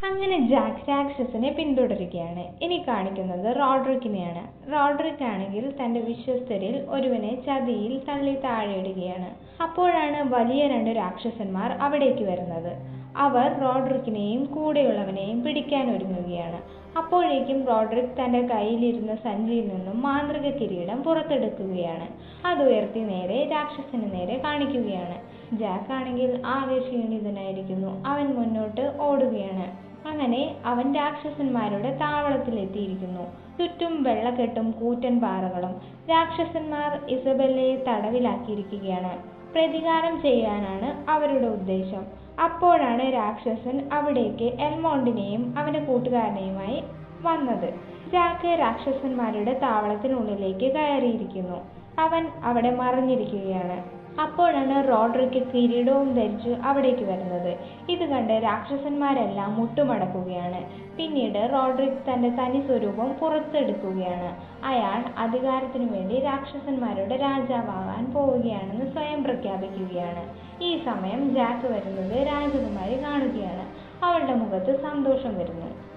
അങ്ങനെ ജാക്ക് രാക്ഷസനെ പിന്തുടരുകയാണ്. ഇനി കാണിക്കുന്നത് റോഡ്രിക്കിനെയാണ്. റോഡ്രിക്ക് ആണെങ്കിൽ തന്റെ വിശ്വസ്തരിൽ ഒരുവനെ ചതിയിൽ തള്ളി താഴെയിടുകയാണ്. അപ്പോഴാണ് വലിയ രണ്ട് രാക്ഷസന്മാർ അവിടേക്ക് വരുന്നത്. അവർ റോഡ്രിക്കിനെയും കൂടെയുള്ളവനെയും പിടിക്കാൻ ഒരുങ്ങുകയാണ്. അപ്പോഴേക്കും റോഡ്രിക്ക് തന്റെ കയ്യിലിരുന്ന സഞ്ചിയിൽ നിന്നും മാന്ത്രിക കിരീടം പുറത്തെടുക്കുകയാണ്. അതുയർത്തി നേരെ രാക്ഷസന് നേരെ കാണിക്കുകയാണ്. ജാക്ക് ആണെങ്കിൽ ആകെ ക്ഷീണിതനായിരിക്കുന്നു. അവൻ മുന്നോട്ട് ഓടുകയാണ്. അങ്ങനെ അവൻ രാക്ഷസന്മാരുടെ താവളത്തിലെത്തിയിരിക്കുന്നു. ചുറ്റും വെള്ളക്കെട്ടും കൂറ്റൻ പാറകളും. രാക്ഷസന്മാർ ഇസബെല്ലയെ തടവിലാക്കിയിരിക്കുകയാണ്. പ്രതികാരം ചെയ്യാനാണ് അവരുടെ ഉദ്ദേശം. അപ്പോഴാണ് രാക്ഷസൻ അവിടേക്ക് എൽമോണ്ടിനെയും അവന്റെ കൂട്ടുകാരനെയുമായി വന്നത്. ജാക്ക് രാക്ഷസന്മാരുടെ താവളത്തിനുള്ളിലേക്ക് കയറിയിരിക്കുന്നു. അവൻ അവിടെ മറഞ്ഞിരിക്കുകയാണ്. അപ്പോഴാണ് റോഡ്രിക്ക് കിരീടവും ധരിച്ച് അവിടേക്ക് വരുന്നത്. ഇത് കണ്ട് രാക്ഷസന്മാരെല്ലാം മുട്ടുമടക്കുകയാണ്. പിന്നീട് റോഡ്രിക്ക് തന്റെ തനി സ്വരൂപം പുറത്തെടുക്കുകയാണ്. അയാൾ അധികാരത്തിനു വേണ്ടി രാക്ഷസന്മാരുടെ രാജാവാകാൻ പോവുകയാണെന്ന് സ്വയം പ്രഖ്യാപിക്കുകയാണ്. ഈ സമയം ജാക്ക് വരുന്നത് രാജകുമാരി കാണുകയാണ്. അവളുടെ മുഖത്ത് സന്തോഷം വരുന്നു.